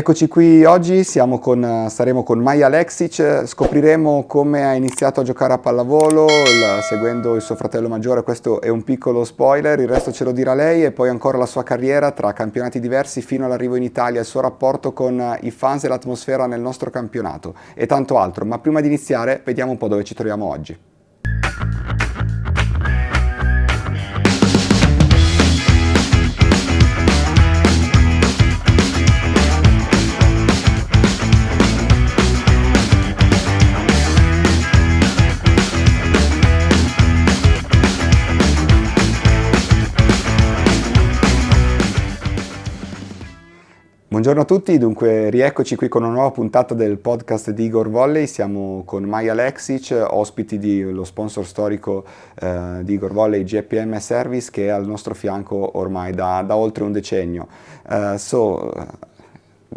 Rieccoci qui oggi, saremo con Maja Aleksic, scopriremo come ha iniziato a giocare a pallavolo seguendo il suo fratello maggiore, questo è un piccolo spoiler, il resto ce lo dirà lei, e poi ancora la sua carriera tra campionati diversi fino all'arrivo in Italia, il suo rapporto con i fans e l'atmosfera nel nostro campionato e tanto altro, ma prima di iniziare vediamo un po' dove ci troviamo oggi. Buongiorno a tutti, dunque rieccoci qui con una nuova puntata del podcast di Igor Volley. Siamo con Maja Aleksic, ospiti dello sponsor storico di Igor Volley, GPM Service, che è al nostro fianco ormai da oltre un decennio.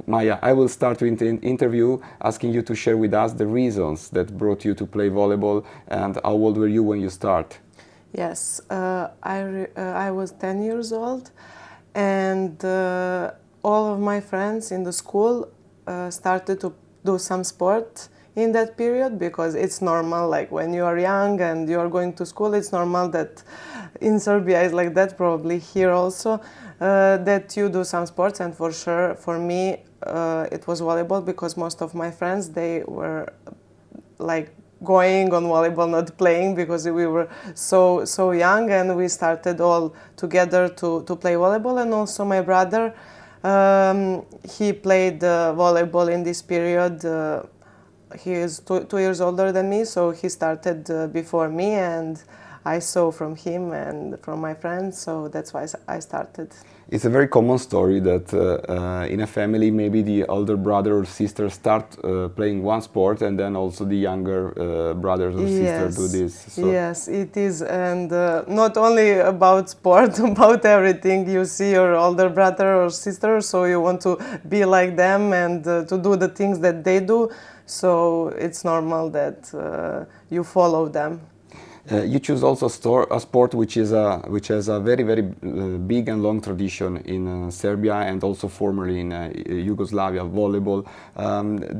Maja, I will start with the interview asking you to share with us the reasons that brought you to play volleyball and how old were you when you start? Yes, I was 10 years old and all of my friends in the school started to do some sport in that period because it's normal, like when you are young and you are going to school, it's normal that in Serbia is like that, probably here also, that you do some sports. And for sure, for me, it was volleyball because most of my friends, they were like going on volleyball, not playing, because we were so young, and we started all together to play volleyball. And also my brother, he played volleyball in this period. He is two years older than me, so he started before me, and I saw from him and from my friends, so that's why I started. It's a very common story that in a family maybe the older brother or sister start playing one sport and then also the younger brothers or sisters do this. So. Yes, it is, and not only about sport, about everything. You see your older brother or sister, so you want to be like them and to do the things that they do, so it's normal that you follow them. You choose also a sport which has a very big and long tradition in Serbia and also formerly in Yugoslavia, volleyball.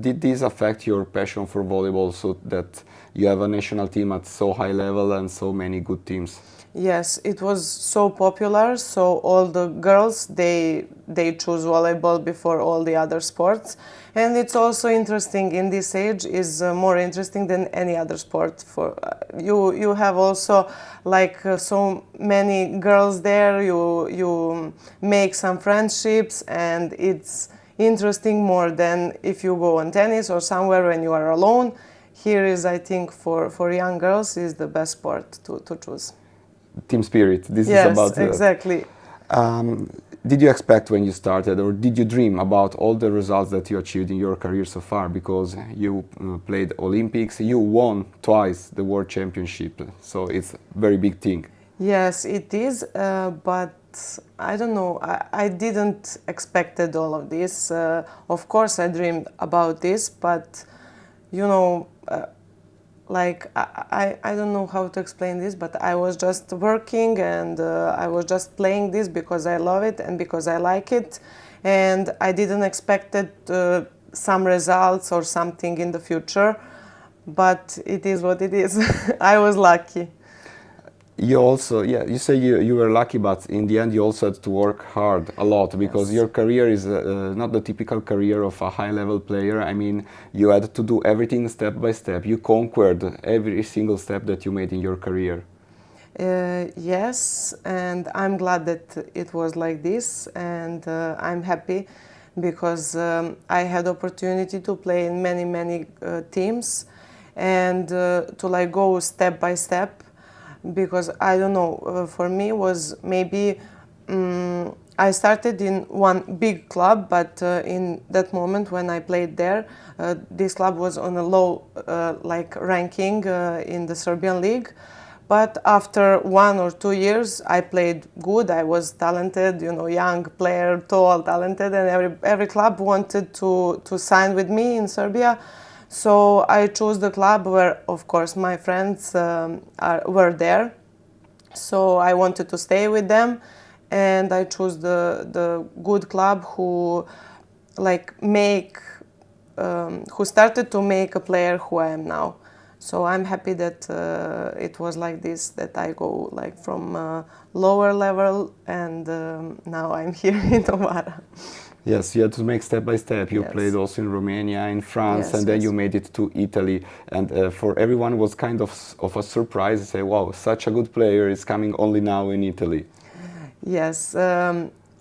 Did this affect your passion for volleyball so that you have a national team at so high level and so many good teams? Yes, it was so popular, so all the girls, they choose volleyball before all the other sports. And it's also interesting in this age, is more interesting than any other sport. For you have also like so many girls there, you make some friendships, and it's interesting more than if you go on tennis or somewhere when you are alone. Here is, I think, for young girls is the best sport to choose. Team spirit, this yes, is about... Yes, exactly. Did you expect when you started, or did you dream about all the results that you achieved in your career so far? Because you played Olympics, you won twice the World Championship, so it's a very big thing. Yes, it is, but I don't know, I didn't expected all of this. Of course I dreamed about this, but you know, like I don't know how to explain this, but I was just working and I was just playing this because I love it and because I like it, and I didn't expect some results or something in the future, but it is what it is. I was lucky. You also, you say you were lucky, but in the end you also had to work hard a lot because yes. Your career is not the typical career of a high-level player. I mean, you had to do everything step by step. You conquered every single step that you made in your career. Yes, and I'm glad that it was like this, and I'm happy because I had opportunity to play in many teams and to like go step by step. Because I don't know, for me was maybe I started in one big club, but in that moment when I played there, this club was on a low like ranking in the Serbian league. But after 1 or 2 years, I played good. I was talented, you know, young player, tall, talented, and every club wanted to sign with me in Serbia. So I chose the club where, of course, my friends were there. So I wanted to stay with them, and I chose the good club who like who started to make a player who I am now. So I'm happy that it was like this, that I go like from lower level and now I'm here in Novara. Yes, you had to make step by step. You Yes. played also in Romania, in France, Yes, and then yes. you made it to Italy. And for everyone, it was kind of a surprise to say, wow, such a good player is coming only now in Italy. Yes.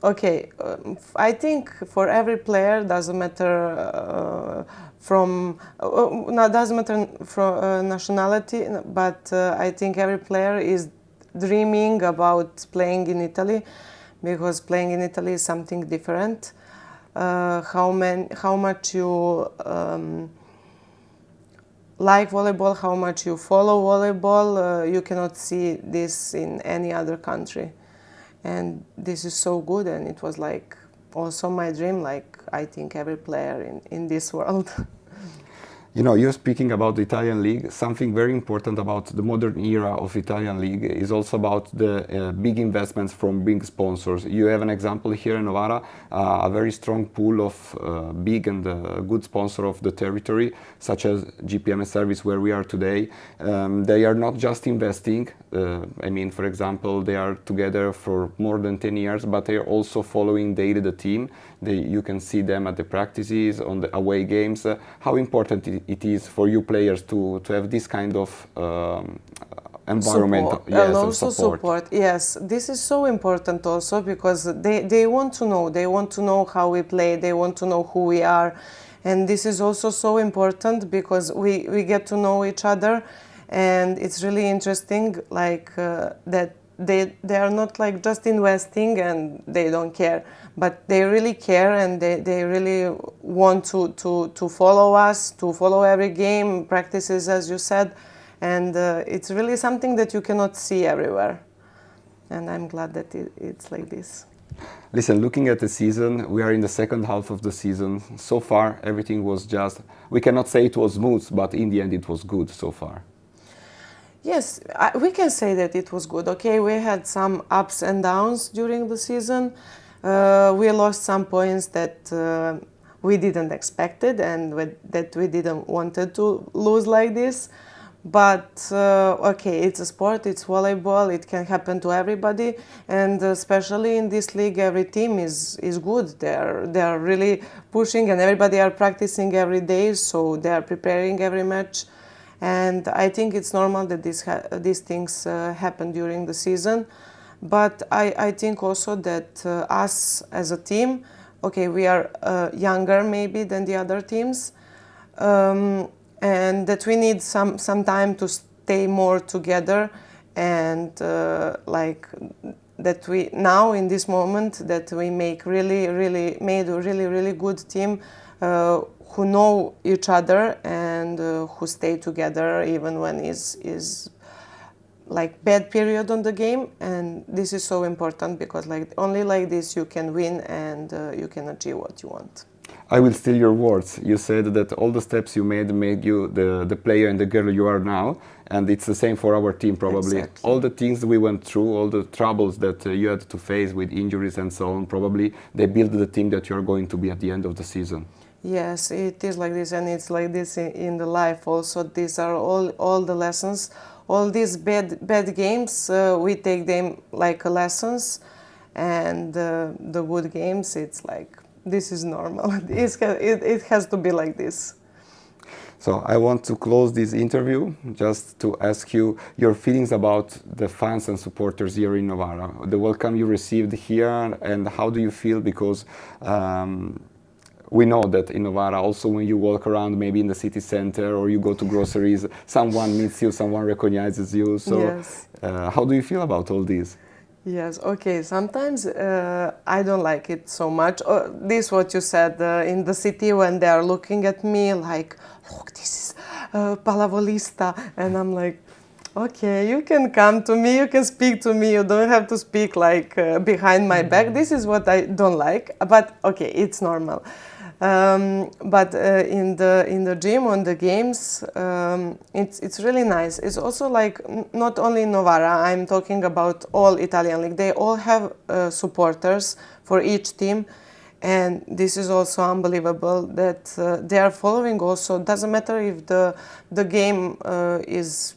Okay. I think for every player, doesn't matter doesn't matter from nationality, but I think every player is dreaming about playing in Italy, because playing in Italy is something different. How much you like volleyball, how much you follow volleyball, you cannot see this in any other country. And this is so good, and it was like also my dream, like I think every player in this world. You know, you're speaking about the Italian league. Something very important about the modern era of Italian league is also about the big investments from big sponsors. You have an example here in Novara, a very strong pool of big and good sponsor of the territory, such as GPM Service, where we are today. They are not just investing. I mean, for example, they are together for more than 10 years, but they are also following daily the team. You can see them at the practices, on the away games. How important it is for you players to have this kind of environment, Support. yes, And and also support. Yes, this is so important also, because they want to know how we play, they want to know who we are, and this is also so important because we get to know each other, and it's really interesting, like that they are not like just investing and they don't care, but they really care, and they really want to follow us, to follow every game, practices, as you said, and it's really something that you cannot see everywhere, and I'm glad that it's like this. Listen, looking at the season, we are in the second half of the season. So far, everything was just, we cannot say it was smooth, but in the end it was good so far. Yes, we can say that it was good. Okay, we had some ups and downs during the season. We lost some points that we didn't expect it, and that we didn't wanted to lose like this. But okay, it's a sport, it's volleyball, it can happen to everybody, and especially in this league, every team is good. They are really pushing, and everybody are practicing every day, so they are preparing every match. And I think it's normal that these things happen during the season. But I think also that us as a team, okay, we are younger maybe than the other teams, and that we need some time to stay more together, and like that we now in this moment that we made a really good team who know each other and who stay together even when is like bad period on the game, and this is so important because like only like this you can win and you can achieve what you want. I will steal your words. You said that all the steps you made you the player and the girl you are now, and it's the same for our team probably. Exactly. All the things we went through, all the troubles that you had to face with injuries and so on, probably they build the team that you are going to be at the end of the season. Yes, it is like this, and it's like this in the life also. These are all the lessons. All these bad games, we take them like lessons, and the good games, it's like, this is normal. It has to be like this. So I want to close this interview just to ask you your feelings about the fans and supporters here in Novara, the welcome you received here, and how do you feel, because we know that in Novara, also when you walk around maybe in the city center or you go to groceries, someone meets you, someone recognizes you. So Yes. How do you feel about all this? Yes, okay, sometimes I don't like it so much. This what you said in the city when they are looking at me like, look, this is pallavolista, and I'm like, okay, you can come to me, you can speak to me, you don't have to speak like behind my back. This is what I don't like, but okay, it's normal. But in the gym, on the games, it's really nice. It's also like not only in Novara. I'm talking about all Italian league. They all have supporters for each team, And this is also unbelievable that they are following also. Doesn't matter if the game is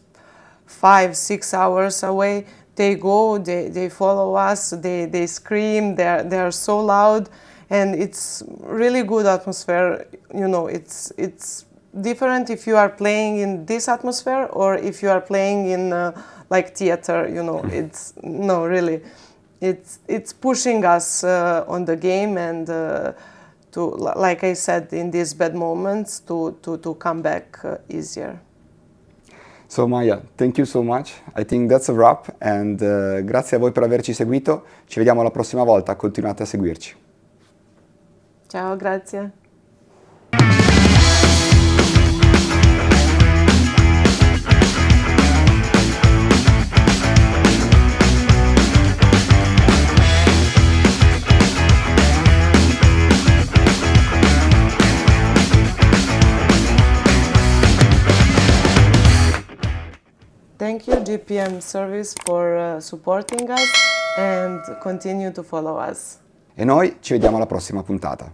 5-6 hours away. They go, they follow us, they scream, they are so loud, and it's really good atmosphere. You know, it's different if you are playing in this atmosphere or if you are playing in like theater. You know, it's no really. It's pushing us on the game and to, like I said, in these bad moments, to come back easier. So Maja, thank you so much. I think that's a wrap and grazie a voi per averci seguito. Ci vediamo la prossima volta, continuate a seguirci. Ciao, grazie. Thank you, GPM Service, for supporting us and continue to follow us. E noi ci vediamo alla prossima puntata.